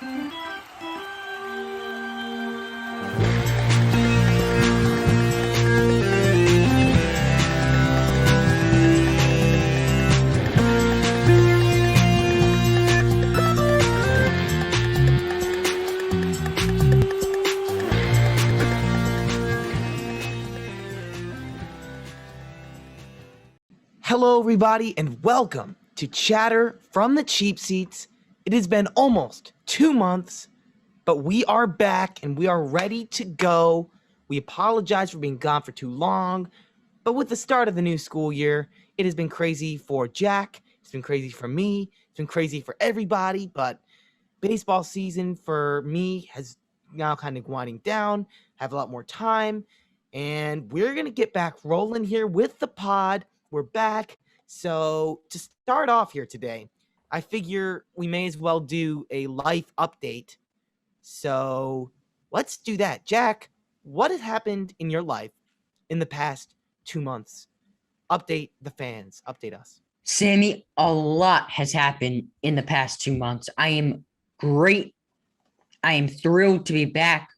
Hello, everybody, and welcome to Chatter from the Cheap Seats. It has been almost 2 months, but we are back and we are ready to go. We apologize for being gone for too long, but with the start of the new school year, it has been crazy for Jack. It's been crazy for me. It's been crazy for everybody, but baseball season for me has now kind of winding down. I have a lot more time, and we're going to get back rolling here with the pod. We're back. So to start off here today, I figure we may as well do a life update. So let's do that. Jack, what has happened in your life in the past 2 months? Update the fans. Update us. Sammy, a lot has happened in the past 2 months. I am great. I am thrilled to be back,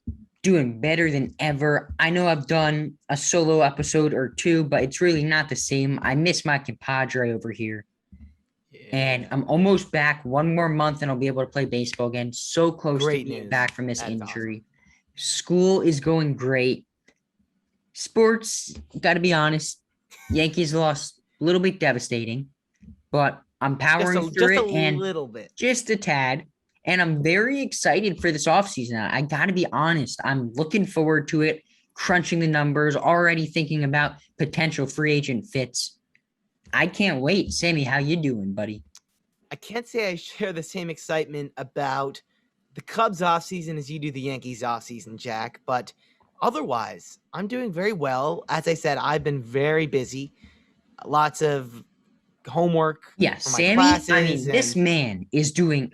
doing better than ever. I know I've done a solo episode or two, but it's really not the same. I miss my compadre over here. Yeah. And I'm almost back. 1 more month and I'll be able to play baseball again. So close to being back from this injury. Awesome. School is going great. Sports, got to be honest, Yankees lost a little bit devastating, but I'm powering through it and little bit. Just a tad. And I'm very excited for this offseason. I got to be honest. I'm looking forward to it, crunching the numbers, already thinking about potential free agent fits. I can't wait. Sammy, how you doing, buddy? I can't say I share the same excitement about the Cubs offseason as you do the Yankees offseason, Jack. But otherwise, I'm doing very well. As I said, I've been very busy. Lots of homework. Yeah, Sammy, this man is doing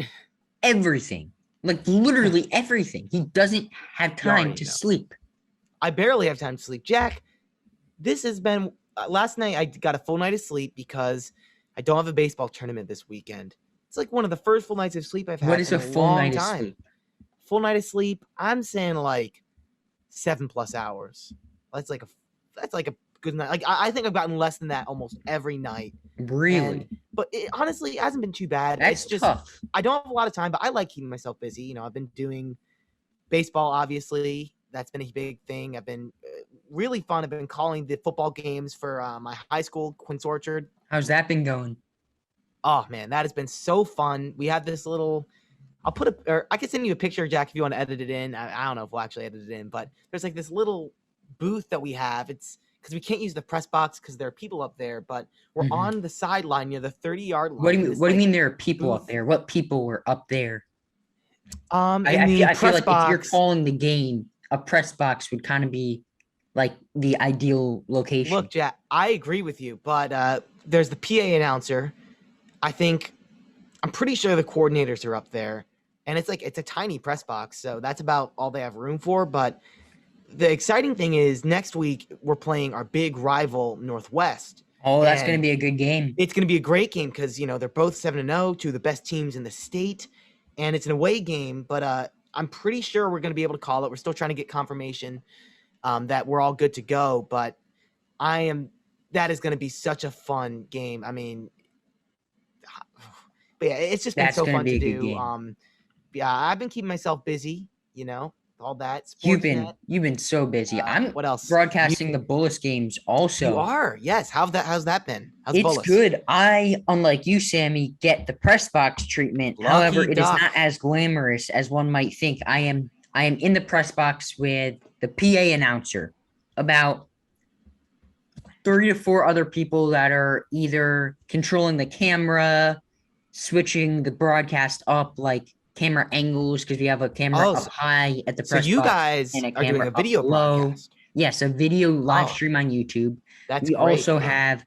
everything, like literally everything. He doesn't have time to sleep. I barely have time to sleep. Jack, this has been last night I got a full night of sleep because I don't have a baseball tournament this weekend. It's like one of the first full nights of sleep I've had. What is a full night of sleep? Full night of sleep, I'm saying like 7+ hours. That's like a good night. Like I think I've gotten less than that almost every night. Really? But it honestly hasn't been too bad. That's just tough. I don't have a lot of time, but I like keeping myself busy. You know, I've been doing baseball, obviously. That's been a big thing. I've been really fun. I've been calling the football games for my high school, Quince Orchard. How's that been going? Oh, man, that has been so fun. We have this little – I can send you a picture, Jack, if you want to edit it in. I don't know if we'll actually edit it in, but there's like this little booth that we have. It's – because we can't use the press box because there are people up there, but we're on the sideline near the 30-yard line. What do you mean there are people up there? What people were up there? I feel like if you're calling the game, a press box would kind of be like the ideal location. Look, Jack, I agree with you, but there's the PA announcer. I'm pretty sure the coordinators are up there, and it's a tiny press box, so that's about all they have room for, but the exciting thing is next week we're playing our big rival Northwest. Oh, that's going to be a good game. It's going to be a great game because, they're both 7-0, two of the best teams in the state, and it's an away game, but I'm pretty sure we're going to be able to call it. We're still trying to get confirmation that we're all good to go, but that is going to be such a fun game. I mean, but yeah, it's just been so fun to do. Yeah, I've been keeping myself busy, all that. You've been so busy. I'm what else? Broadcasting the Bullis games also. You are, yes. How's that been? How's it's Bullis? Good. I, unlike you, Sammy, get the press box treatment. However, it is not as glamorous as one might think. I am in the press box with the PA announcer, about 3 to 4 other people that are either controlling the camera, switching the broadcast up, like camera angles, because we have a camera up high at the press box. So you guys are doing a video broadcast. Yes, a video live stream on YouTube. That's great. Also have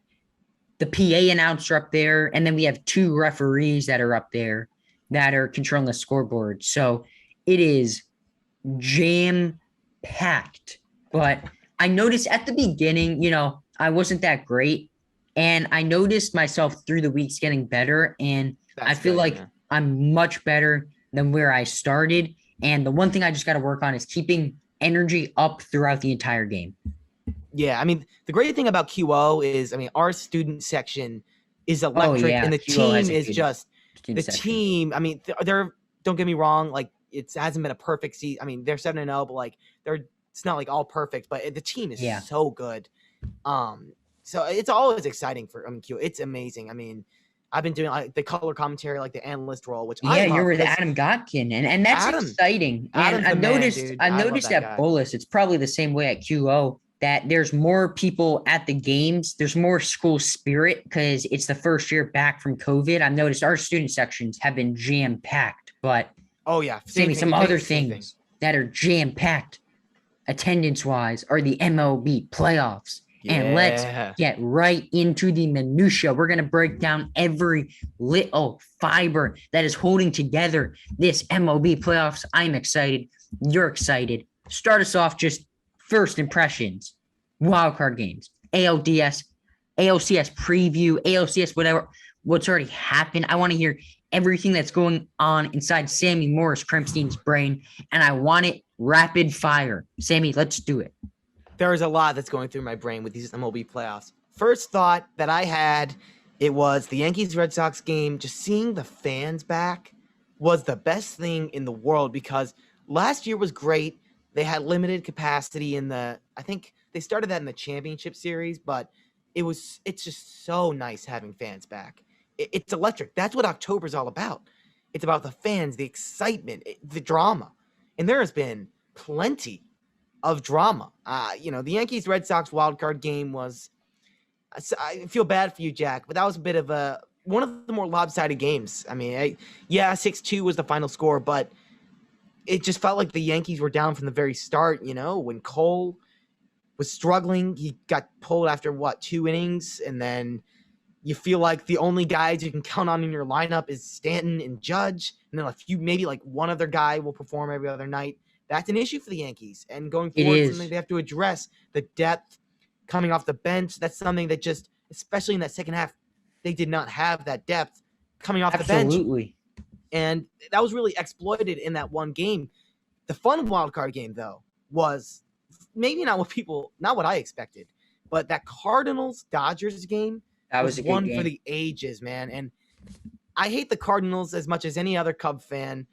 the PA announcer up there, and then we have 2 referees that are up there that are controlling the scoreboard. So it is jam-packed. But I noticed at the beginning, I wasn't that great, and I noticed myself through the weeks getting better, and I feel like I'm much better. than where I started. And the one thing I just got to work on is keeping energy up throughout the entire game. Yeah, I mean, the great thing about QO is, I mean, our student section is Oh electric, yeah, and the QO has team a is good just student the section. team. I mean, they're don't get me wrong, like it hasn't been a perfect season. I mean, they're 7-0, but like it's not like all perfect, but the team is Yeah. so good. Um, so it's always exciting for Q. It's amazing. I mean, I've been doing like the color commentary, like the analyst role, which I Yeah, you're love with because Adam Gotkin, and that's Adam, exciting. And Adam's the man, dude. I've I love noticed that at guy. Bolus, it's probably the same way at QO that there's more people at the games. There's more school spirit because it's the first year back from COVID. I've noticed our student sections have been jam packed, but Oh yeah, same maybe thing. some other Same thing. things that are jam packed attendance wise are the MLB playoffs. And let's Yeah. get right into the minutia. We're going to break down every little fiber that is holding together this MLB playoffs. I'm excited. You're excited. Start us off just first impressions, wildcard games, ALDS, ALCS preview, ALCS, whatever, what's already happened. I want to hear everything that's going on inside Sammy Morris Kremstein's brain, and I want it rapid fire. Sammy, let's do it. There's a lot that's going through my brain with these MLB playoffs. First thought that I had, it was the Yankees-Red Sox game. Just seeing the fans back was the best thing in the world because last year was great. They had limited capacity I think they started that in the championship series, but it's just so nice having fans back. It's electric. That's what October's all about. It's about the fans, the excitement, the drama. And there has been plenty of drama. The Yankees Red Sox wild card game was. I feel bad for you, Jack, but that was a bit of one of the more lopsided games. I mean, 6-2 was the final score, but it just felt like the Yankees were down from the very start. When Cole was struggling, he got pulled after 2 innings, and then you feel like the only guys you can count on in your lineup is Stanton and Judge, and then maybe like one other guy will perform every other night. That's an issue for the Yankees. And going It forward, something is. they have to address. The depth coming off the bench, that's something that just, especially in that second half, they did not have that depth coming off the bench. Absolutely. And that was really exploited in that one game. The fun wild card game, though, was maybe not what I expected, but that Cardinals-Dodgers game That was was a good one for game. the ages, man. And I hate the Cardinals as much as any other Cub fan,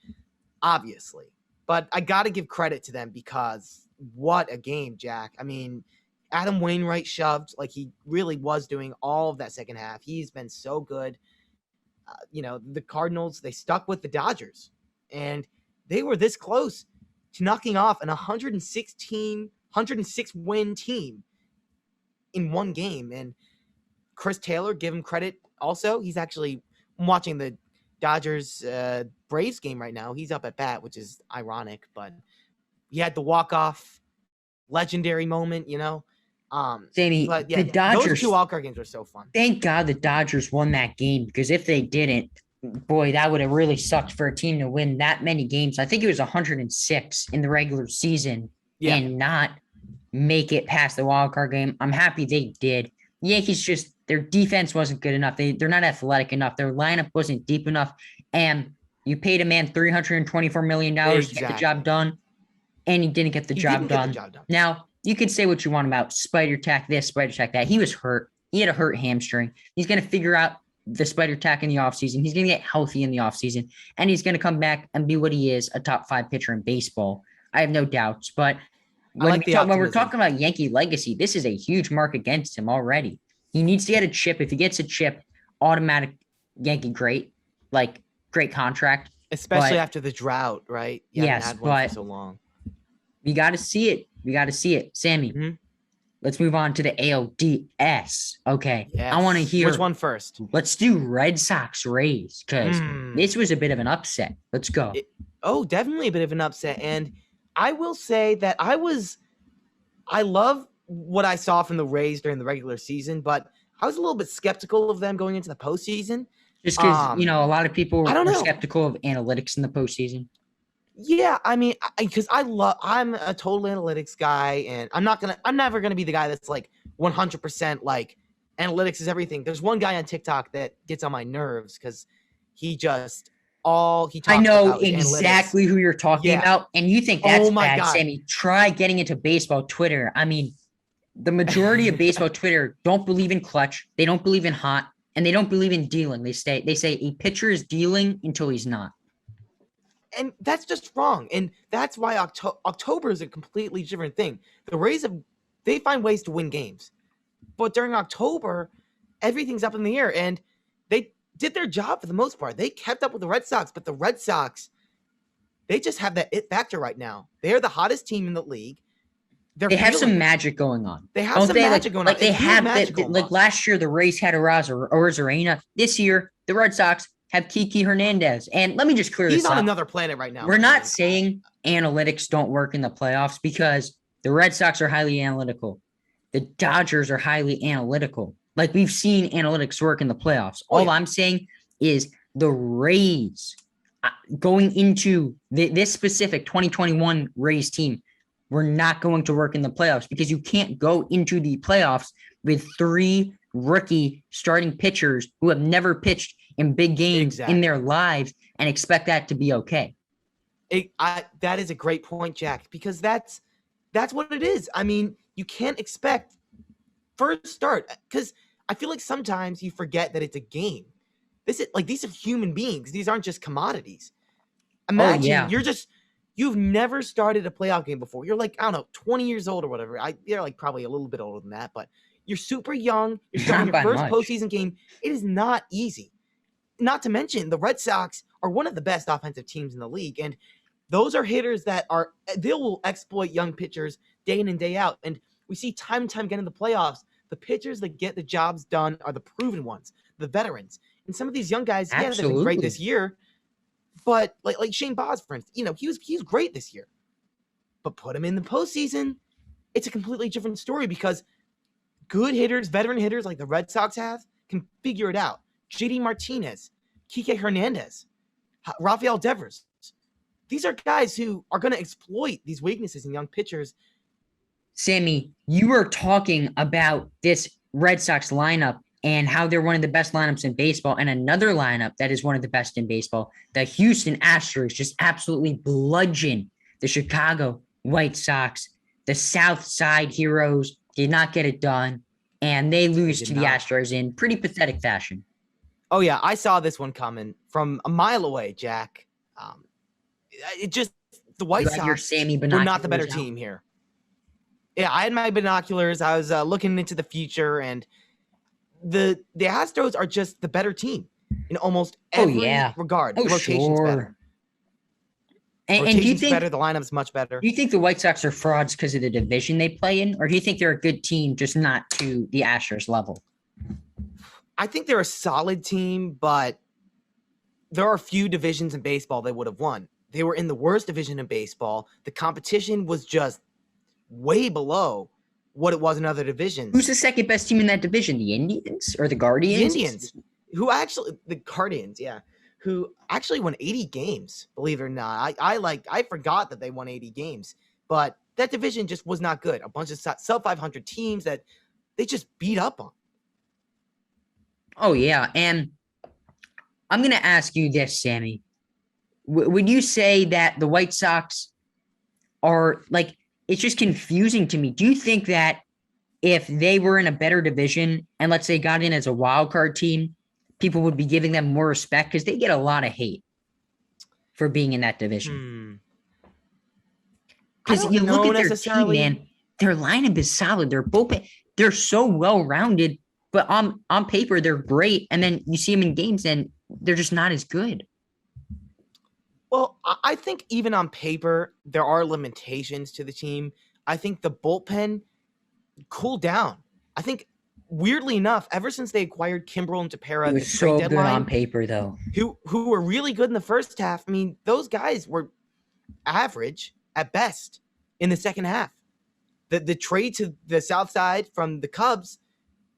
obviously. But I got to give credit to them because what a game, Jack. I mean, Adam Wainwright shoved like he really was doing all of that second half. He's been so good. The Cardinals, they stuck with the Dodgers, and they were this close to knocking off an 106 win team in one game. And Chris Taylor, give him credit also. He's actually watching the Dodgers Braves game right now. He's up at bat, which is ironic, but he had the walk-off legendary moment, Sammy, But yeah, the those Dodgers, two wildcard games were so fun. thank God the Dodgers won that game because if they didn't, boy, that would have really sucked for a team to win that many games. I think it was 106 in the regular season and not make it past the wild card game. I'm happy they did. The Yankees their defense wasn't good enough. They're not athletic enough. Their lineup wasn't deep enough. And you paid a man $324 million to get the job done, and he didn't get the job done. Now, you could say what you want about Spider Tack this, Spider Tack that. He was hurt. He had a hurt hamstring. He's going to figure out the Spider Tack in the offseason. He's going to get healthy in the offseason, and he's going to come back and be what he is, a top 5 pitcher in baseball. I have no doubts. But when we're talking about Yankee legacy, this is a huge mark against him already. He needs to get a chip. If he gets a chip, automatic Yankee great contract. Especially after the drought, right? You haven't had one for so long. We got to see it. Sammy, let's move on to the ALDS. Okay. Yes. I want to hear. Which one first? Let's do Red Sox Rays because this was a bit of an upset. Let's go. Definitely a bit of an upset. And I will say that I love what I saw from the Rays during the regular season, but I was a little bit skeptical of them going into the postseason. Just because, a lot of people were skeptical of analytics in the postseason. Yeah, I mean, because I'm a total analytics guy, and I'm never gonna be the guy that's like 100% like analytics is everything. There's one guy on TikTok that gets on my nerves because he just he I talks know about is analytics. exactly who you're talking Yeah. about, and you think that's Oh my bad, God. Sammy. Try getting into baseball Twitter. I mean, the majority of baseball Twitter don't believe in clutch, they don't believe in hot, and they don't believe in dealing. They say a pitcher is dealing until he's not. And that's just wrong. And that's why October is a completely different thing. The Rays they find ways to win games. But during October, everything's up in the air. And they did their job for the most part. They kept up with the Red Sox, but the Red Sox, they just have that it factor right now. They're the hottest team in the league. They have some magic going on. They have some magic going on. Like they have like last year, the Rays had Arozarena. This year, the Red Sox have Kiki Hernandez. And let me just clear this up. He's on another planet right now. We're not saying analytics don't work in the playoffs because the Red Sox are highly analytical. The Dodgers are highly analytical. Like we've seen analytics work in the playoffs. All I'm saying is the Rays going into this specific 2021 Rays team were not going to work in the playoffs because you can't go into the playoffs with 3 rookie starting pitchers who have never pitched in big games in their lives and expect that to be okay. That is a great point, Jack, because that's what it is. I mean, you can't expect first start because I feel like sometimes you forget that it's a game. These are human beings. These aren't just commodities. Imagine you've never started a playoff game before. You're like, I don't know, 20 years old or whatever. You're like probably a little bit older than that, but you're super young. You're starting your first postseason game. It is not easy. Not to mention the Red Sox are one of the best offensive teams in the league. And those are hitters they will exploit young pitchers day in and day out. And we see time and time again in the playoffs, the pitchers that get the jobs done are the proven ones, the veterans. And some of these young guys, they've been great this year. But like Shane Baz, for instance, he was great this year. But put him in the postseason, it's a completely different story because good hitters, veteran hitters like the Red Sox have, can figure it out. JD Martinez, Kike Hernandez, Rafael Devers. These are guys who are going to exploit these weaknesses in young pitchers. Sammy, you were talking about this Red Sox lineup and how they're one of the best lineups in baseball, and another lineup that is one of the best in baseball. The Houston Astros just absolutely bludgeon the Chicago White Sox. The South Side Heroes did not get it done, and they lose to the Astros in pretty pathetic fashion. Oh, yeah, I saw this one coming from a mile away, Jack. The White Sox were not the better team here. Yeah, I had my binoculars. I was looking into the future, and the Astros are just the better team in almost every regard. The rotation's better. And do you think better? The lineup's much better. Do you think the White Sox are frauds because of the division they play in, or do you think they're a good team, just not to the Astros level? I think they're a solid team, but there are a few divisions in baseball they would have won. They were in the worst division in baseball. The competition was just way below what it was in other divisions. Who's the second best team in that division? The Indians or the Guardians? The Indians, the Guardians, yeah, who actually won 80 games, believe it or not. I forgot that they won 80 games, but that division just was not good. A bunch of sub 500 teams that they just beat up on. Oh, yeah, and I'm going to ask you this, Sammy. Would you say that the White Sox are, like, it's just confusing to me. Do you think that if they were in a better division and, let's say, got in as a wild card team, people would be giving them more respect? Because they get a lot of hate for being in that division. Because you look at their team, man, their lineup is solid. Their bullpen, they're so well-rounded, but on paper, they're great. And then you see them in games, and they're just not as good. Well, I think even on paper, there are limitations to the team. I think the bullpen cooled down. I think, weirdly enough, ever since they acquired Kimbrel and Tepera, it was so good on paper, though. Who were really good in the first half. I mean, those guys were average at best in the second half. The trade to the South Side from the Cubs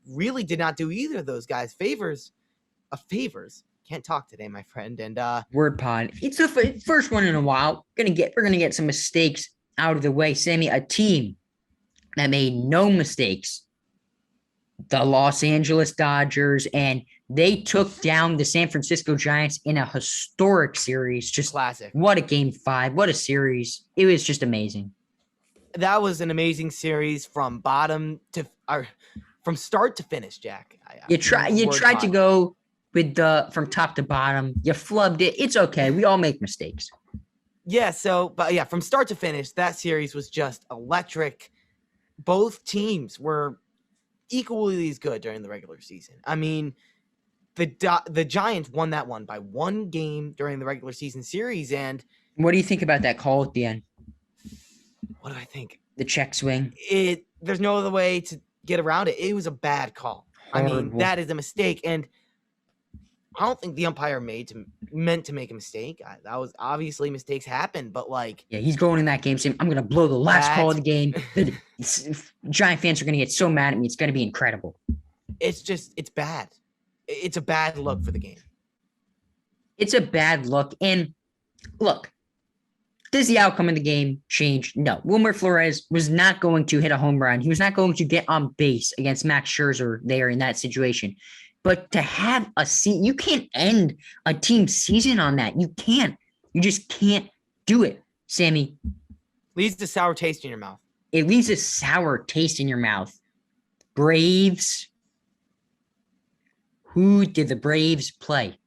really did not do either of those guys favors. Can't talk today, my friend. And word pod. It's the first one in a while. We're gonna get some mistakes out of the way. Sammy, a team that made no mistakes, the Los Angeles Dodgers, and They took down the San Francisco Giants in a historic series. Just Classic. what a game 5. What a series. It was just amazing. That was an amazing series from from start to finish, Jack. You tried to go with from top to bottom. You flubbed it. It's okay. We all make mistakes. Yeah, from start to finish, that series was just electric. Both teams were equally as good during the regular season. I mean, the Giants won that one by 1 game during the regular season series. And what do you think about that call at the end? What do I think? The check swing. There's no other way to get around it. It was a bad call. Horrible. I mean, that is a mistake. And I don't think the umpire meant to make a mistake. That was obviously mistakes happen, but he's going in that game saying, I'm going to blow the last call of the game. The Giant fans are going to get so mad at me. It's going to be incredible. It's bad. It's a bad look for the game. It's a bad look. And look, does the outcome of the game change? No. Wilmer Flores was not going to hit a home run. He was not going to get on base against Max Scherzer there in that situation. But to have you can't end a team season on that. You can't. You just can't do it, Sammy. Leaves a sour taste in your mouth. It leaves a sour taste in your mouth. Braves. Who did the Braves play?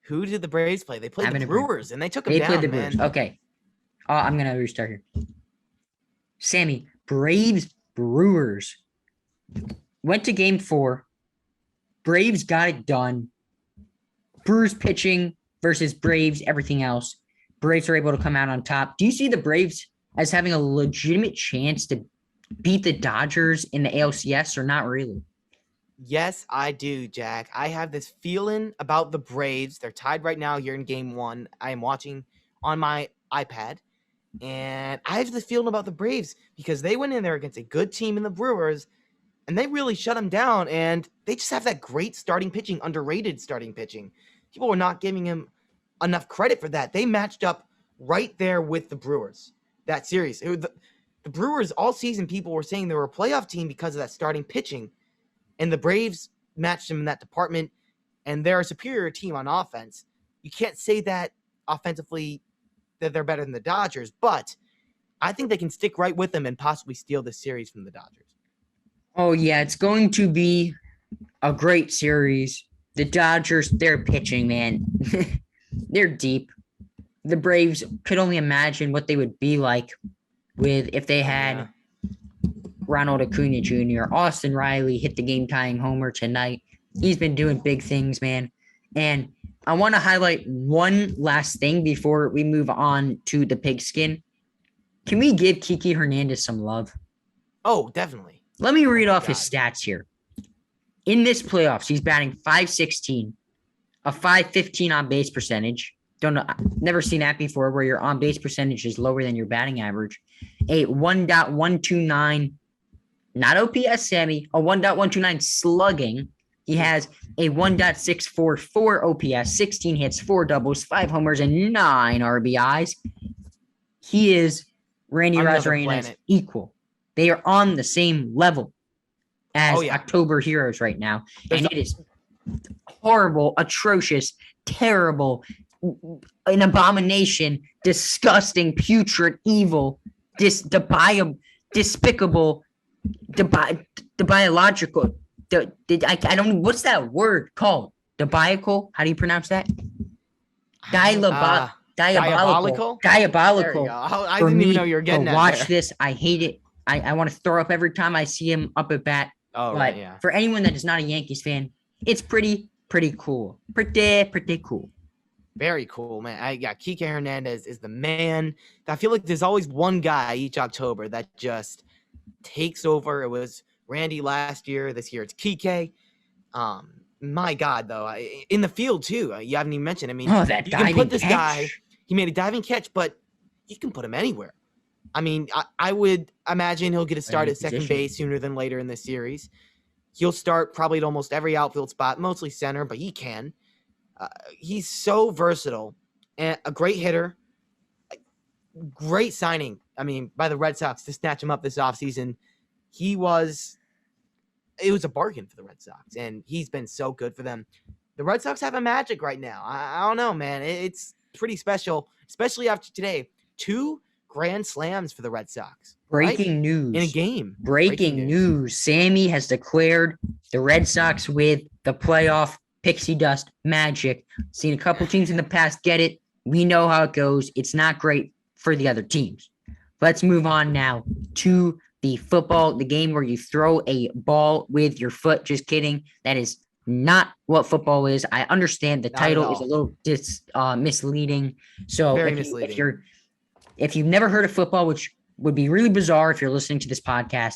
Who did the Braves play? They played the Brewers, and they took them down, played the Brewers. Okay. I'm going to restart here. Sammy, Braves, Brewers. Went to game 4. Braves got it done. Brewers pitching versus Braves, everything else. Braves are able to come out on top. Do you see the Braves as having a legitimate chance to beat the Dodgers in the ALCS or not really? Yes, I do, Jack. I have this feeling about the Braves. They're tied right now here in game 1. I am watching on my iPad. And I have this feeling about the Braves because they went in there against a good team in the Brewers, and they really shut them down. And they just have that great starting pitching, underrated starting pitching. People were not giving him enough credit for that. They matched up right there with the Brewers, that series. The Brewers all season, people were saying they were a playoff team because of that starting pitching. And the Braves matched them in that department, and they're a superior team on offense. You can't say that offensively that they're better than the Dodgers, but I think they can stick right with them and possibly steal this series from the Dodgers. Oh, yeah, it's going to be a great series. The Dodgers, they're pitching, man. They're deep. The Braves could only imagine what they would be like if they had Ronald Acuna Jr., Austin Riley hit the game-tying homer tonight. He's been doing big things, man. And I want to highlight one last thing before we move on to the pigskin. Can we give Kiki Hernandez some love? Oh, definitely. Let me read off his stats here. In this playoffs, he's batting .516, a .515 on-base percentage. Don't know. I've never seen that before where your on-base percentage is lower than your batting average. A 1.129, not OPS, Sammy, a 1.129 slugging. He has a 1.644 OPS, 16 hits, 4 doubles, 5 homers, and 9 RBIs. He is Randy Rosarena's equal. They are on the same level as October Heroes right now. And it is horrible, atrocious, terrible, an abomination, disgusting, putrid, evil, despicable, biological. I don't. What's that word called? Diabolical? How do you pronounce that? Diabolical. Diabolical. I didn't even know you were getting that. Watch this. I hate it. I want to throw up every time I see him up at bat. Oh, but right, yeah. For anyone that is not a Yankees fan, it's pretty cool. Pretty cool. Very cool, man. Kike Hernandez is the man. I feel like there's always one guy each October that just takes over. It was Randy last year. This year it's Kike. My God, though, in the field too. You haven't even mentioned. I mean, that you diving can put this catch. guy. He made a diving catch, but you can put him anywhere. I mean, I would imagine he'll get a start at second base sooner than later in this series. He'll start probably at almost every outfield spot, mostly center, but he can. He's so versatile and a great hitter. Great signing, I mean, by the Red Sox to snatch him up this offseason. He was it was a bargain for the Red Sox, and he's been so good for them. The Red Sox have a magic right now. I don't know, man. It's pretty special, especially after today. 2 grand slams for the Red Sox. Breaking news. In a game. Breaking news. Sammy has declared the Red Sox with the playoff pixie dust magic. Seen a couple teams in the past get it. We know how it goes. It's not great for the other teams. Let's move on now to the football, the game where you throw a ball with your foot. Just kidding. That is not what football is. I understand the title is a little misleading. So if you've never heard of football, which would be really bizarre if you're listening to this podcast,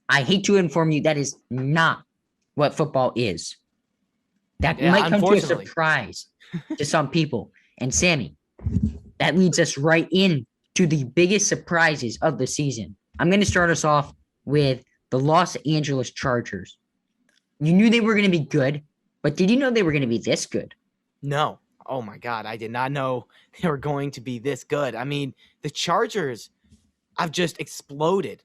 I hate to inform you that is not what football is. That might come to a surprise to some people. And Sammy, that leads us right in to the biggest surprises of the season. I'm going to start us off with the Los Angeles Chargers. You knew they were going to be good, but did you know they were going to be this good? No. Oh, my God. I did not know they were going to be this good. I mean, the Chargers have just exploded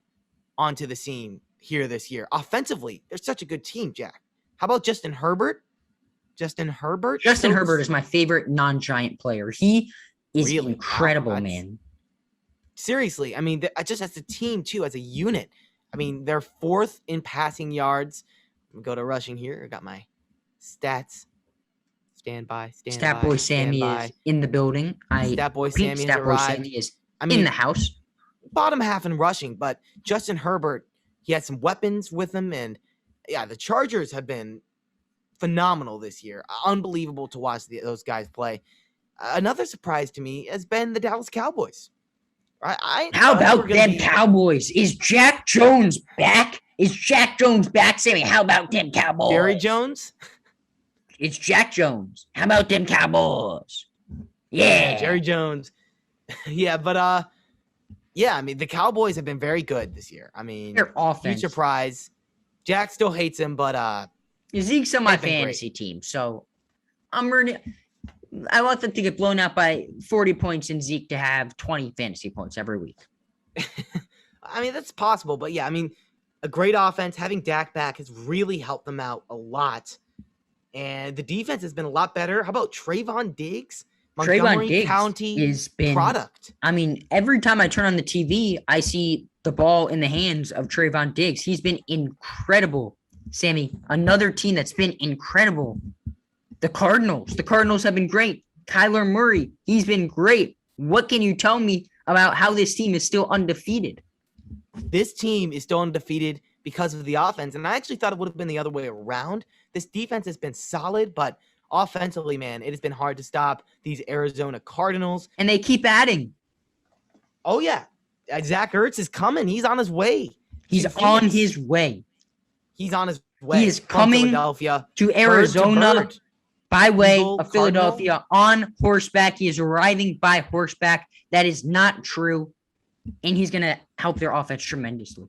onto the scene here this year. Offensively, they're such a good team, Jack. How about Justin Herbert? Justin Herbert is my favorite non-giant player. He is really incredible, man. Seriously. I mean, just as a team, too, as a unit. I mean, they're 4th in passing yards. Go to rushing here. I got my stats. Stand by. Stat Boy Sammy is in the building. Stat Boy Sammy has arrived. Sammy is in the house. Bottom half in rushing, but Justin Herbert, he had some weapons with him, and yeah, the Chargers have been phenomenal this year. Unbelievable to watch those guys play. Another surprise to me has been the Dallas Cowboys. How about them Cowboys? Is Jack Jones back? Sammy? How about them Cowboys? Jerry Jones? It's Jack Jones. How about them Cowboys? Yeah. Jerry Jones. Yeah, but yeah, I mean, the Cowboys have been very good this year. I mean, their offense. Huge surprise. Jack still hates him, but Zeke's on my fantasy team, so I want them to get blown out by 40 points and Zeke to have 20 fantasy points every week. I mean, that's possible, but yeah, I mean, a great offense. Having Dak back has really helped them out a lot. And the defense has been a lot better. How about Trayvon Diggs? Montgomery County has been product. I mean, every time I turn on the TV, I see the ball in the hands of Trayvon Diggs. He's been incredible. Sammy, another team that's been incredible. The Cardinals. The Cardinals have been great. Kyler Murray, he's been great. What can you tell me about how this team is still undefeated? This team is still undefeated because of the offense, and I actually thought it would have been the other way around. This defense has been solid, but offensively, man, it has been hard to stop these Arizona Cardinals. And they keep adding. Oh, yeah. Zach Ertz is coming. He's on his way. He's on his way. He's on his way. He is coming Philadelphia to Arizona by way Eagle, of Philadelphia on horseback. He is arriving by horseback. That is not true. And he's going to help their offense tremendously.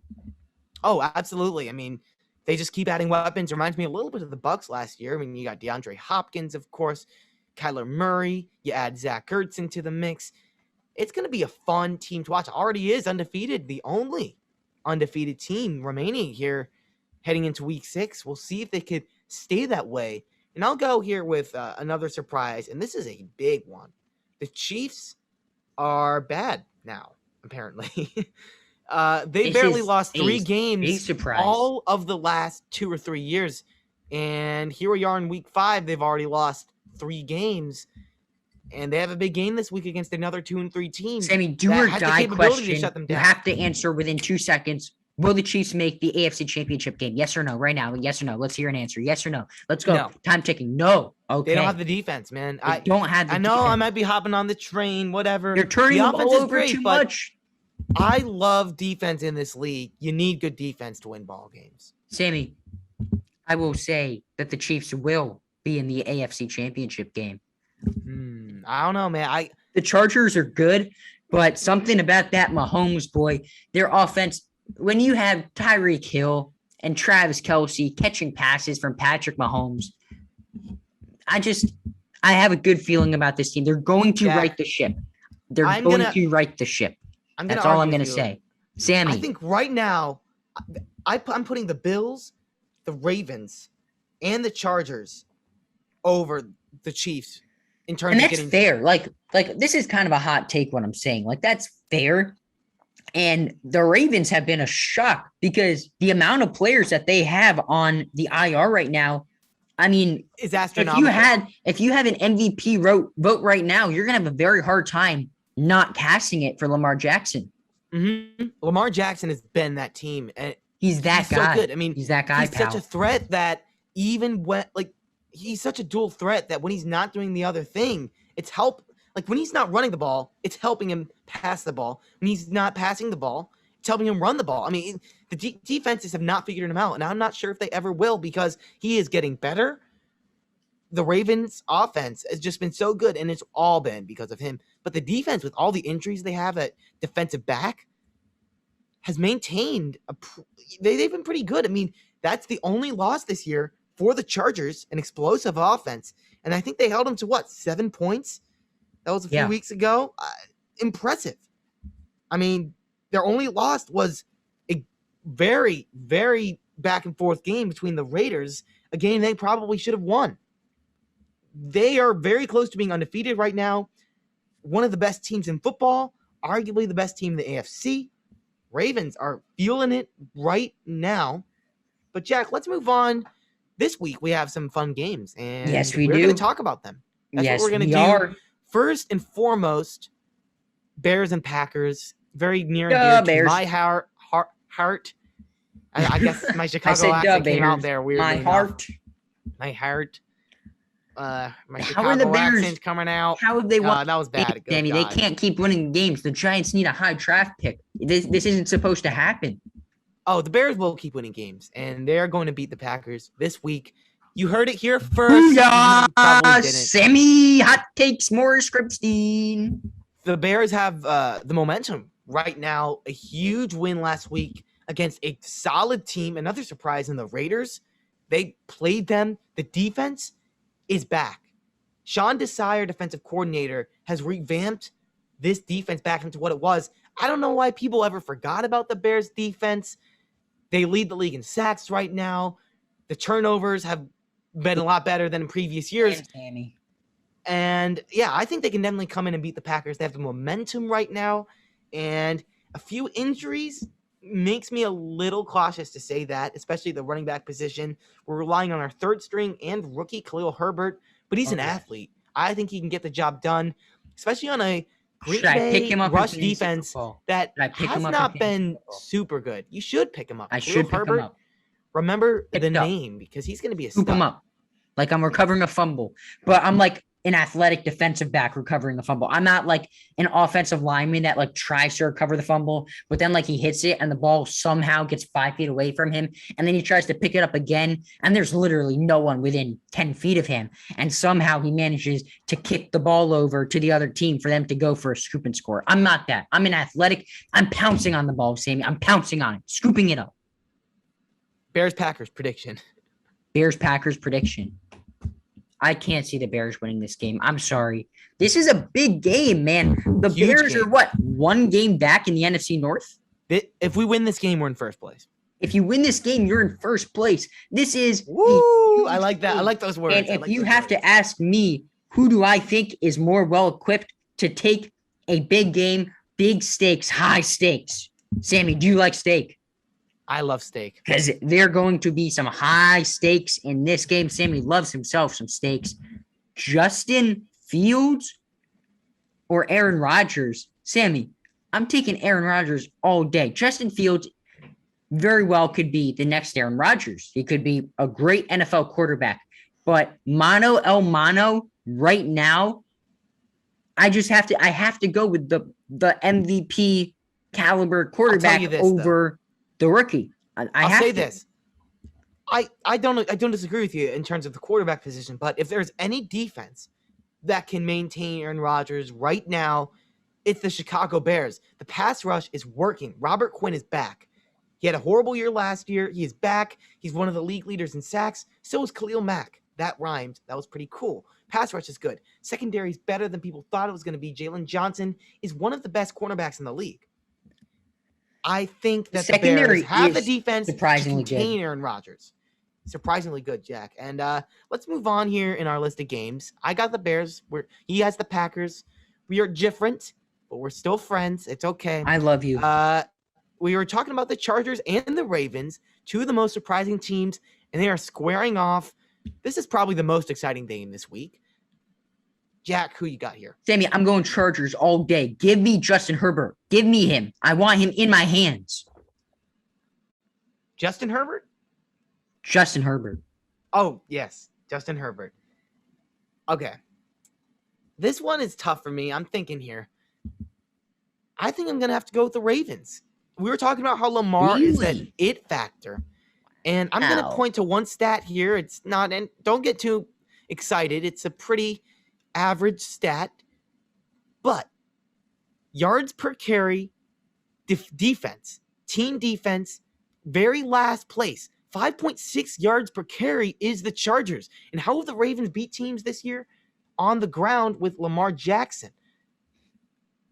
Oh, absolutely. I mean, they just keep adding weapons. Reminds me a little bit of the Bucs last year. I mean, you got DeAndre Hopkins, of course, Kyler Murray. You add Zach Ertz into the mix. It's going to be a fun team to watch. Already is undefeated, the only undefeated team remaining here heading into week 6. We'll see if they could stay that way. And I'll go here with another surprise, and this is a big one. The Chiefs are bad now, apparently. They barely lost 3 games all of the last 2 or 3 years. And here we are in week 5. They've already lost 3 games. And they have a big game this week against another 2 and 3 team. Sammy, do or die question. You have to answer within 2 seconds. Will the Chiefs make the AFC Championship game? Yes or no? Right now. Yes or no? Let's hear an answer. Yes or no? Let's go. No. Time ticking. No. Okay. They don't have the defense, man. I don't have the defense. I know I might be hopping on the train, whatever. You're turning the offense over great, too much. I love defense in this league. You need good defense to win ball games. Sammy, I will say that the Chiefs will be in the AFC Championship game. I don't know, man. The Chargers are good, but something about that Mahomes boy, their offense, when you have Tyreek Hill and Travis Kelce catching passes from Patrick Mahomes, I have a good feeling about this team. They're going to right the ship. They're going to right the ship. That's all I'm going to say. Sammy. I think right now, I'm putting the Bills the Ravens and the Chargers over the Chiefs in terms And of that's getting fair. Like this is kind of a hot take what I'm saying. Like that's fair. And the Ravens have been a shock because the amount of players that they have on the IR right now, I mean, is astronomical. if you have an MVP vote right now, you're gonna have a very hard time not casting it for Lamar Jackson. Mm-hmm. Lamar Jackson has been that team, and he's that guy. So good. I mean, he's that guy. He's such a threat that even when he's such a dual threat that when he's not doing the other thing, it's help. Like when he's not running the ball, it's helping him pass the ball. When he's not passing the ball, it's helping him run the ball. I mean, the defenses have not figured him out, and I'm not sure if they ever will because he is getting better. The Ravens' offense has just been so good, and it's all been because of him. But the defense, with all the injuries they have at defensive back, has maintained they've been pretty good. I mean, that's the only loss this year for the Chargers, an explosive offense. And I think they held them to 7 points? That was a few weeks ago. Impressive. I mean, their only loss was a very, very back and forth game between the Raiders, a game they probably should have won. They are very close to being undefeated right now. One of the best teams in football, arguably the best team in the AFC. Ravens are feeling it right now. But Jack, let's move on. This week we have some fun games, and yes, we're going to talk about them. That's what we're going to do. First and foremost, Bears and Packers, very near and dear to my heart. I guess my Chicago accent came out there weirdly. My heart. My Chicago accent coming out. How have they won? That was bad. Danny, they can't keep winning games. The Giants need a high draft pick. This isn't supposed to happen. Oh, the Bears will keep winning games, and they're going to beat the Packers this week. You heard it here first. Sammy Hot Takes Morris Scripstein. The Bears have the momentum right now. A huge win last week against a solid team. Another surprise in the Raiders. They played them. The defense is back. Sean Desire, defensive coordinator, has revamped this defense back into what it was. I don't know why people ever forgot about the Bears defense. They lead the league in sacks right now. The turnovers have been a lot better than in previous years. And yeah, I think they can definitely come in and beat the Packers. They have the momentum right now. And a few injuries makes me a little cautious to say that, especially the running back position. We're relying on our third string and rookie Khalil Herbert, but he's an athlete. I think he can get the job done, especially on a Green Bay rush defense that has not been super good. You should pick him up. I should pick him up. Remember the name because he's going to be a stud. Scoop him up. Like I'm recovering a fumble, but I'm like an athletic defensive back recovering a fumble. I'm not like an offensive lineman that like tries to recover the fumble, but then like he hits it and the ball somehow gets 5 feet away from him. And then he tries to pick it up again. And there's literally no one within 10 feet of him. And somehow he manages to kick the ball over to the other team for them to go for a scoop and score. I'm not that. I'm an athletic. I'm pouncing on the ball, Sammy. I'm pouncing on it, scooping it up. Bears-Packers prediction. Bears-Packers prediction. I can't see the Bears winning this game. I'm sorry. This is a big game, man. The Bears are what? 1 game back in the NFC North? If we win this game, we're in first place. If you win this game, you're in first place. This is woo. I like that. I like those words. And if you have to ask me, who do I think is more well-equipped to take a big game, big stakes, high stakes? Sammy, do you like steak? I love steak. Because there are going to be some high stakes in this game. Sammy loves himself some steaks. Justin Fields or Aaron Rodgers? Sammy, I'm taking Aaron Rodgers all day. Justin Fields very well could be the next Aaron Rodgers. He could be a great NFL quarterback. But mano el mano right now, I have to go with the MVP caliber quarterback over the rookie. I'll say this. I don't disagree with you in terms of the quarterback position, but if there's any defense that can maintain Aaron Rodgers right now, it's the Chicago Bears. The pass rush is working. Robert Quinn is back. He had a horrible year last year. He is back. He's one of the league leaders in sacks. So is Khalil Mack. That rhymed. That was pretty cool. Pass rush is good. Secondary is better than people thought it was going to be. Jalen Johnson is one of the best cornerbacks in the league. I think that the Bears have the defense to contain Aaron Rodgers. surprisingly good, Jack. And let's move on here in our list of games. I got the Bears. He has the Packers. We are different, but we're still friends. It's okay. I love you. We were talking about the Chargers and the Ravens, two of the most surprising teams, and they are squaring off. This is probably the most exciting game this week. Jack, who you got here? Sammy, I'm going Chargers all day. Give me Justin Herbert. Give me him. I want him in my hands. Justin Herbert? Justin Herbert. Oh, yes. Justin Herbert. Okay. This one is tough for me. I'm thinking here. I think I'm going to have to go with the Ravens. We were talking about how Lamar is that it factor. And I'm going to point to one stat here. It's not, and don't get too excited. It's a pretty average stat. But yards per carry, defense, team defense, very last place. 5.6 yards per carry is the Chargers. And how have the Ravens beat teams this year? On the ground with Lamar Jackson.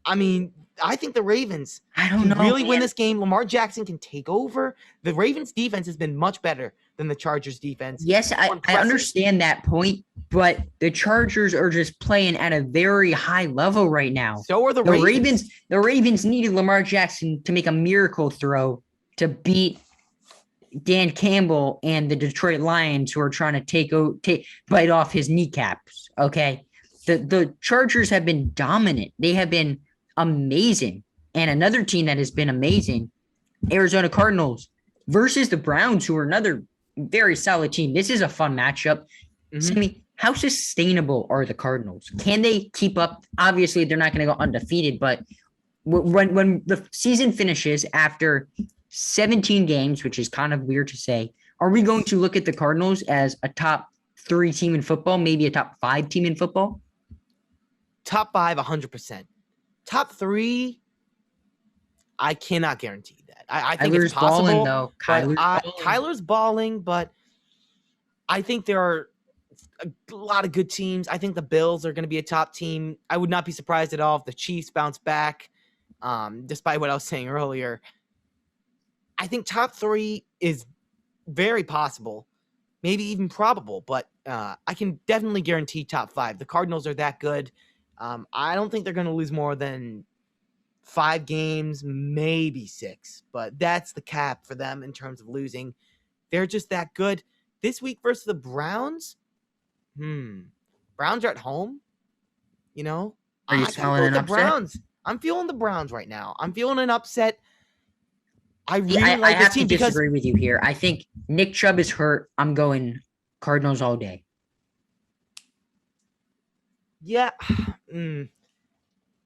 I mean, I think the Ravens can really win this game. Lamar Jackson can take over. The Ravens defense has been much better than the Chargers defense. Yes, I understand that point, but the Chargers are just playing at a very high level right now. So are the Ravens. The Ravens needed Lamar Jackson to make a miracle throw to beat Dan Campbell and the Detroit Lions, who are trying to bite off his kneecaps. Okay. The Chargers have been dominant. They have been amazing. And another team that has been amazing, Arizona Cardinals versus the Browns, who are another very solid team. This is a fun matchup. Mm-hmm. Sammy, how sustainable are the Cardinals? Can they keep up? Obviously, they're not going to go undefeated, but when the season finishes after 17 games, which is kind of weird to say, are we going to look at the Cardinals as a top 3 team in football, maybe a top 5 team in football? Top 5, 100%. Top 3, I cannot guarantee that. I think it's possible. Balling, though. Kyler's balling, but I think there are a lot of good teams. I think the Bills are going to be a top team. I would not be surprised at all if the Chiefs bounce back, despite what I was saying earlier. I think top 3 is very possible, maybe even probable, but I can definitely guarantee top 5. The Cardinals are that good. I don't think they're going to lose more than 5 games, maybe 6, but that's the cap for them in terms of losing. They're just that good. This week versus the Browns, Browns are at home, you know? Are you smelling an upset? Browns. I'm feeling the Browns right now. I'm feeling an upset. I really like this team because I disagree with you here. I think Nick Chubb is hurt. I'm going Cardinals all day. Yeah.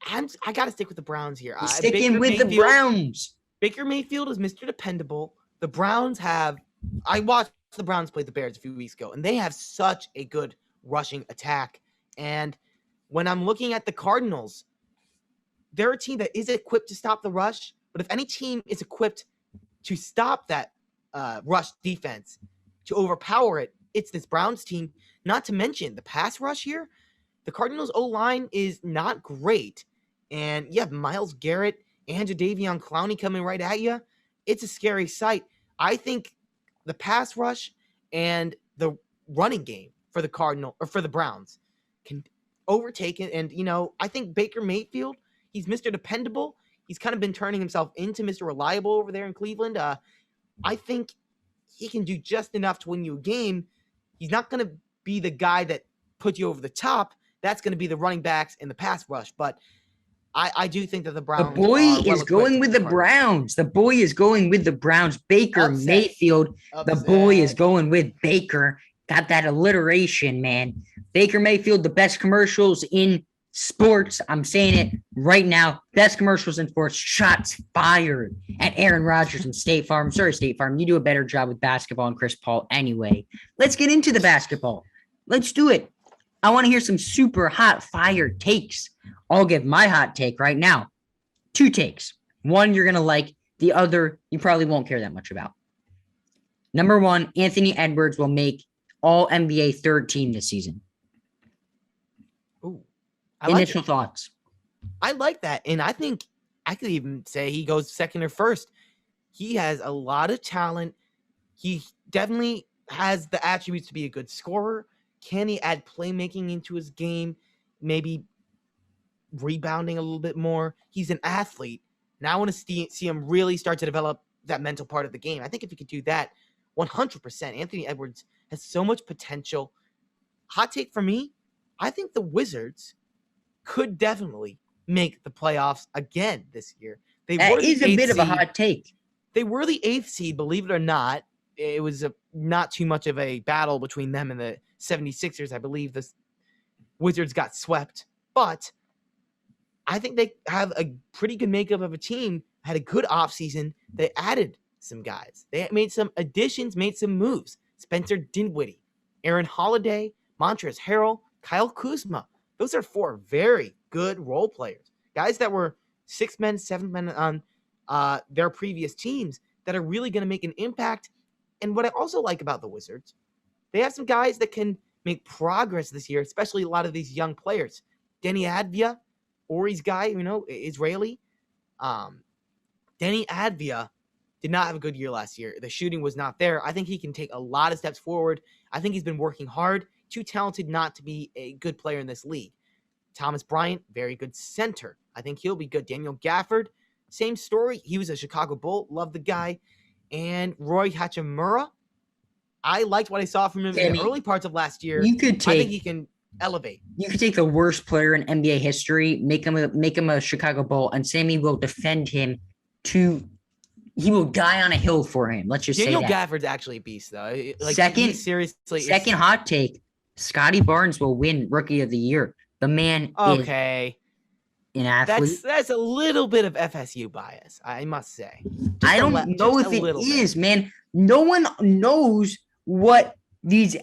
I got to stick with the Browns here. Sticking with the Browns. Baker Mayfield is Mr. Dependable. The Browns have – I watched the Browns play the Bears a few weeks ago, and they have such a good rushing attack. And when I'm looking at the Cardinals, they're a team that is equipped to stop the rush. But if any team is equipped to stop that rush defense, to overpower it, it's this Browns team. Not to mention the pass rush here. The Cardinals' O-line is not great. And you have Myles Garrett and Jadeveon Clowney coming right at you. It's a scary sight. I think the pass rush and the running game for the Browns can overtake it. And, I think Baker Mayfield, he's Mr. Dependable. He's kind of been turning himself into Mr. Reliable over there in Cleveland. I think he can do just enough to win you a game. He's not going to be the guy that puts you over the top. That's going to be the running backs and the pass rush. But I do think that the Browns. The boy is going with the Browns. The boy is going with the Browns. Baker Mayfield. The boy is going with Baker. Got that alliteration, man. Baker Mayfield, the best commercials in sports. I'm saying it right now. Best commercials in sports. Shots fired at Aaron Rodgers and State Farm. Sorry, State Farm. You do a better job with basketball and Chris Paul anyway. Let's get into the basketball. Let's do it. I want to hear some super hot fire takes. I'll give my hot take right now. 2 takes. One you're going to like. The other you probably won't care that much about. Number 1, Anthony Edwards will make all NBA 3rd team this season. Ooh, Initial thoughts. I like that. And I think I could even say he goes 2nd or 1st. He has a lot of talent. He definitely has the attributes to be a good scorer. Can he add playmaking into his game? Maybe rebounding a little bit more. He's an athlete. Now I want to see him really start to develop that mental part of the game. I think if he could do that, 100%, Anthony Edwards has so much potential. Hot take for me, I think the Wizards could definitely make the playoffs again this year. That is a bit of a hot take. They were the 8th seed, believe it or not. It was not too much of a battle between them and the 76ers. I believe the Wizards got swept, but I think they have a pretty good makeup of a team, had a good offseason. They added some guys. They made some additions, made some moves. Spencer Dinwiddie, Aaron Holiday, Montrezl Harrell, Kyle Kuzma. Those are 4 very good role players. Guys that were 6 men, 7 men on their previous teams that are really going to make an impact. And what I also like about the Wizards, they have some guys that can make progress this year, especially a lot of these young players. Denny Advia, Ori's guy, Israeli. Denny Advia did not have a good year last year. The shooting was not there. I think he can take a lot of steps forward. I think he's been working hard. Too talented not to be a good player in this league. Thomas Bryant, very good center. I think he'll be good. Daniel Gafford, same story. He was a Chicago Bull. Love the guy. And Roy Hachimura, I liked what I saw from him in the early parts of last year. I think he can elevate. You could take the worst player in NBA history, make him a Chicago Bull, and Sammy will defend him he will die on a hill for him. Let's just say that. Daniel Gafford's actually a beast, though. Second hot take, Scotty Barnes will win Rookie of the Year. The man is an athlete. That's a little bit of FSU bias, I must say. I don't know if it is, man. No one knows what these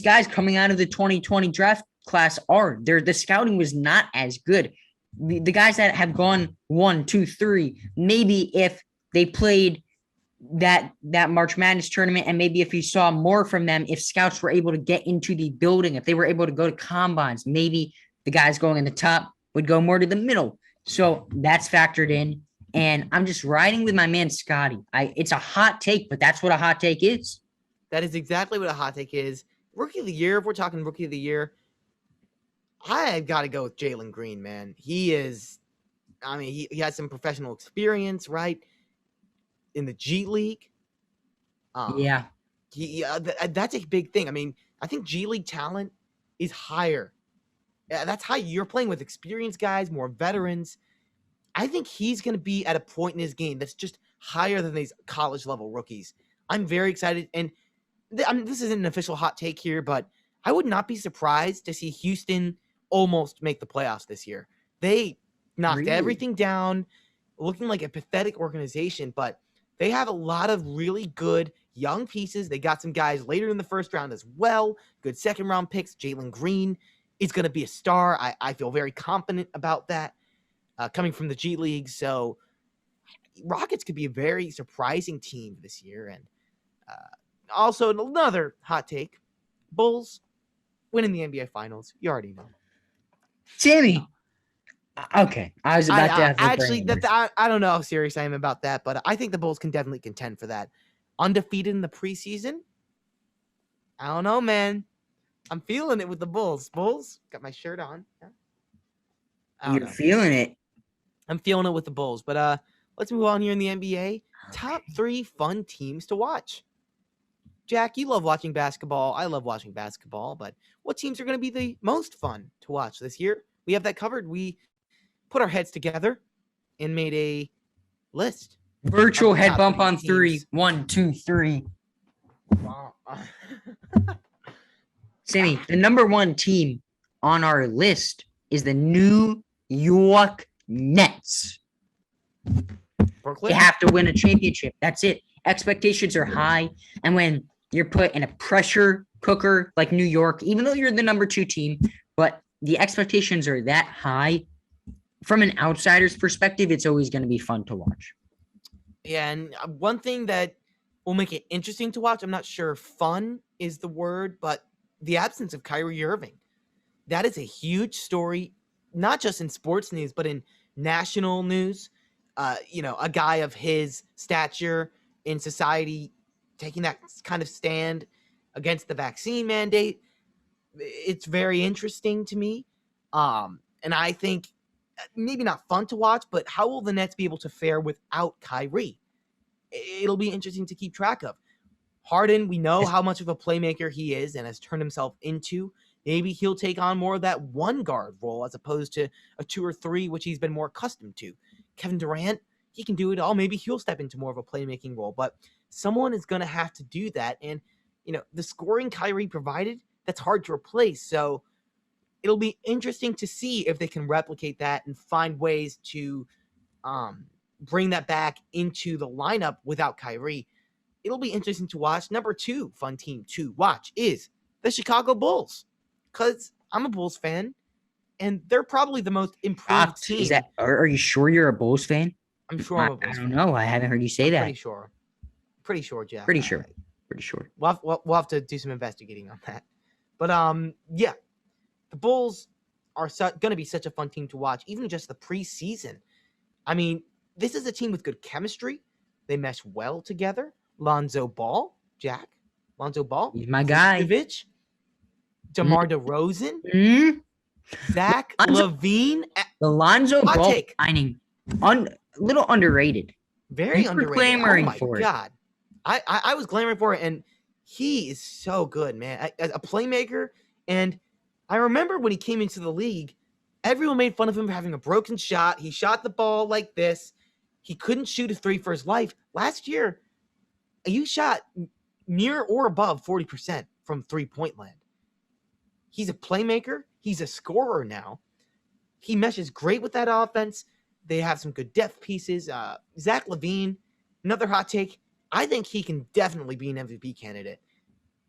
guys coming out of the 2020 draft class are. The scouting was not as good. The guys that have gone 1, 2, 3, maybe if they played that March Madness tournament, and maybe if you saw more from them, if scouts were able to get into the building, if they were able to go to combines, maybe the guys going in the top would go more to the middle. So that's factored in. And I'm just riding with my man, Scotty. It's a hot take, but that's what a hot take is. That is exactly what a hot take is. Rookie of the Year, if we're talking Rookie of the Year, I've got to go with Jalen Green, man. He has some professional experience, right? In the G League. Yeah. That's a big thing. I mean, I think G League talent is higher. That's how you're playing with experienced guys, more veterans. I think he's going to be at a point in his game that's just higher than these college level rookies. I'm very excited. And this isn't an official hot take here, but I would not be surprised to see Houston almost make the playoffs this year. They knocked everything down, looking like a pathetic organization, but they have a lot of really good young pieces. They got some guys later in the first round as well. Good second round picks. Jalen Green is going to be a star. I feel very confident about that coming from the G League. So Rockets could be a very surprising team this year. And also another hot take, Bulls winning the NBA Finals. You already know. Sammy. Okay. I was about to actually, I don't know how serious I am about that, but I think the Bulls can definitely contend for that. Undefeated in the preseason? I don't know, man. I'm feeling it with the Bulls. Bulls, got my shirt on. Yeah. You're feeling it. I'm feeling it with the Bulls. But let's move on here in the NBA. Top 3 fun teams to watch. Jack, you love watching basketball. I love watching basketball. But what teams are going to be the most fun to watch this year? We have that covered. We put our heads together and made a list. Virtual head bump on 3. 1, 2, 3. Sammy, the number 1 team on our list is the New York Nets. Brooklyn? They have to win a championship. That's it. Expectations are high. And when you're put in a pressure cooker like New York, even though you're the number 2 team, but the expectations are that high, from an outsider's perspective, it's always going to be fun to watch. Yeah, and one thing that will make it interesting to watch, I'm not sure fun is the word, but the absence of Kyrie Irving. That is a huge story, not just in sports news, but in national news. A guy of his stature in society taking that kind of stand. against the vaccine mandate. It's very interesting to me. And I think maybe not fun to watch, but how will the Nets be able to fare without Kyrie? It'll be interesting to keep track of. Harden, we know how much of a playmaker he is and has turned himself into. Maybe he'll take on more of that one guard role as opposed to a 2 or 3, which he's been more accustomed to. Kevin Durant, he can do it all. Maybe he'll step into more of a playmaking role, but someone is going to have to do that. And, the scoring Kyrie provided, that's hard to replace. So it'll be interesting to see if they can replicate that and find ways to bring that back into the lineup without Kyrie. It'll be interesting to watch. Number 2 fun team to watch is the Chicago Bulls, because I'm a Bulls fan, and they're probably the most improved team. Are you sure you're a Bulls fan? I'm sure I'm a Bulls fan. I don't know. I haven't heard you say that. Pretty sure, Jeff. Pretty sure. We'll have to do some investigating on that. But yeah, the Bulls are going to be such a fun team to watch, even just the preseason. I mean, this is a team with good chemistry. They mesh well together. Lonzo Ball, he's my guy. Vucevic, DeMar DeRozan, Zach LaVine. The Lonzo Ball signing, little underrated. Very underrated. Clamoring oh my for God. I was clamoring for it, and he is so good, man. A playmaker. And I remember when he came into the league, everyone made fun of him for having a broken shot. He shot the ball like this. He couldn't shoot a 3 for his life. Last year, you shot near or above 40% from 3-point land. He's a playmaker. He's a scorer now. He meshes great with that offense. They have some good depth pieces. Zach LaVine, another hot take. I think he can definitely be an MVP candidate.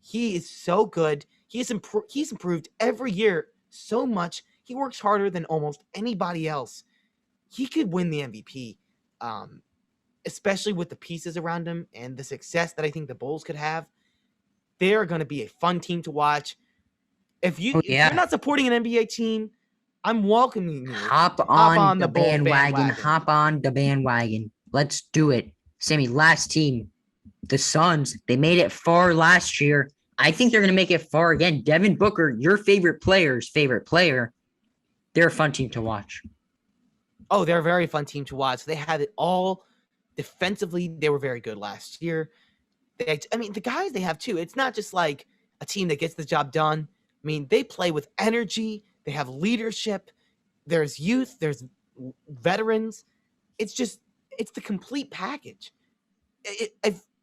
He is so good. He's improved every year so much. He works harder than almost anybody else. He could win the MVP. Especially with the pieces around him and the success that I think the Bulls could have. They're going to be a fun team to watch. If you're not supporting an NBA team, I'm welcoming you. Hop on the bandwagon. Hop on the bandwagon. Let's do it. Sammy, last team, the Suns, they made it far last year. I think they're going to make it far again. Devin Booker, your favorite player's favorite player. They're a fun team to watch. Oh, they're a very fun team to watch. They had it all. Defensively, they were very good last year. The guys they have, too, it's not just like a team that gets the job done. I mean, they play with energy. They have leadership. There's youth. There's veterans. It's the complete package.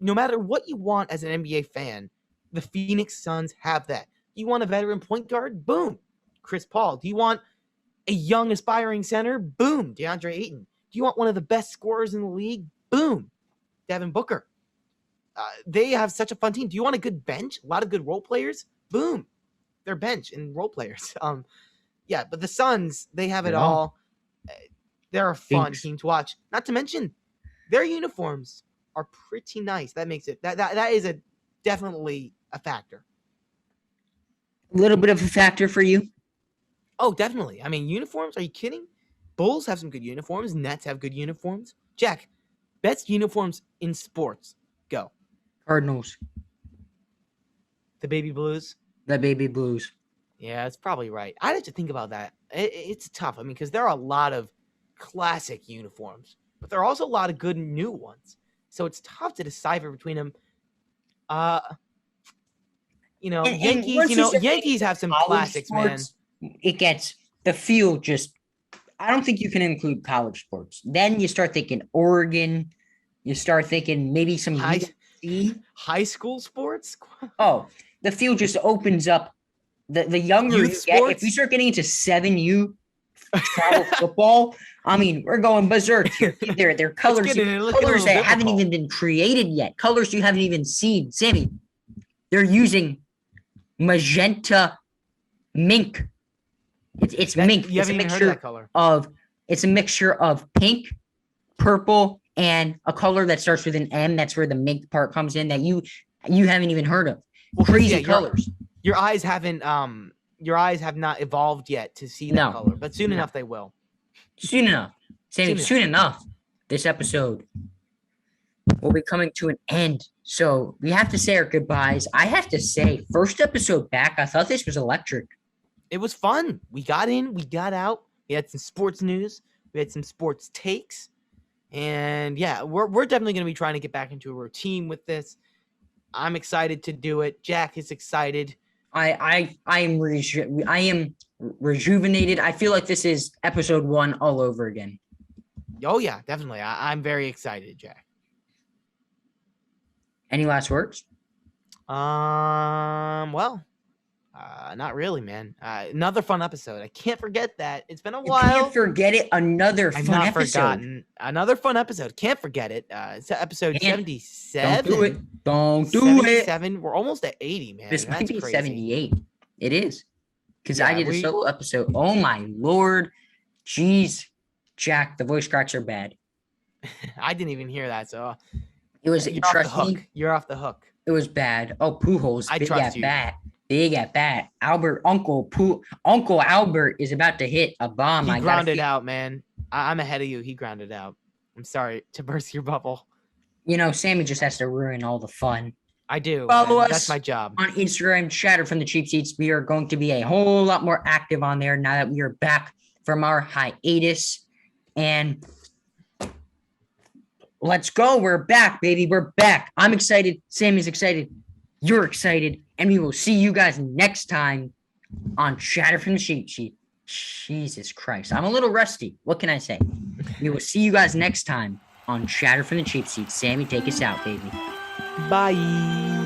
No matter what you want as an NBA fan, the Phoenix Suns have that. You want a veteran point guard? Boom. Chris Paul. Do you want a young aspiring center? Boom. DeAndre Ayton. Do you want one of the best scorers in the league? Boom. Devin Booker. They have such a fun team. Do you want a good bench? A lot of good role players? Boom. They're bench and role players. Yeah, but the Suns, they have it all. They're a fun team to watch. Not to mention, their uniforms are pretty nice. That makes it that is definitely a factor. A little bit of a factor for you? Oh, definitely. I mean, uniforms, are you kidding? Bulls have some good uniforms. Nets have good uniforms. Jack, best uniforms in sports. Go. Cardinals. The baby blues? The baby blues. Yeah, that's probably right. I'd have to think about that. It's tough. I mean, because there are a lot of classic uniforms, but there are also a lot of good new ones. So it's tough to decipher between them. Yankees, Yankees have some classics, sports, man. It gets the feel just, I don't think you can include college sports. Then you start thinking Oregon. You start thinking maybe some high school sports. Oh, the field just opens up. The younger you get, if you start getting into 7U travel football, I mean, we're going berserk here. They're colors that haven't even been created yet. Colors you haven't even seen. Sammy, they're using magenta mink. It's mink. You haven't even heard of that color. It's a mixture of pink, purple, and a color that starts with an M. That's where the mink part comes in that you haven't even heard of. Well, crazy colors. Your eyes have not evolved yet to see that color, but soon enough they will. Soon enough. Sammy, soon enough. This episode will be coming to an end. So we have to say our goodbyes. I have to say, first episode back, I thought this was electric. It was fun. We got in, we got out. We had some sports news. We had some sports takes. And yeah, we're definitely going to be trying to get back into a routine with this. I'm excited to do it. Jack is excited. I am rejuvenated. I feel like this is episode 1 all over again. Oh yeah, definitely. I'm very excited, Jack. Any last words? Well, not really, man. Another fun episode. I can't forget that. It's been a You while. can't forget it. Another I've fun not episode. forgotten. Another fun episode. Can't forget it. It's episode Can't. 77. Don't do it. Don't do it. 77. We're almost at 80, man. This might That's be crazy. 78. It is. Because Yeah, I did a solo episode. Oh my Lord. Jeez. Jack, the voice cracks are bad. I didn't even hear that, so It was, you're off the trust hook. me, You're off the hook. it was bad. Oh, Pujols, I big trust at you. bat. Big at bat. Uncle Albert is about to hit a bomb. He I gotta grounded feel- out, man. I'm ahead of you. He grounded out. I'm sorry to burst your bubble. You know, Sammy just has to ruin all the fun. I do. Follow man. us That's my job. On Instagram, Chatter from the Cheap Seats. We are going to be a whole lot more active on there now that we are back from our hiatus. And let's go. We're back, baby. We're back. I'm excited. Sammy's excited. You're excited. And we will see you guys next time on Chatter from the Cheap Sheet. Jesus Christ. I'm a little rusty. What can I say? We will see you guys next time on Chatter from the Cheap Seat. Sammy, take us out, baby. Bye.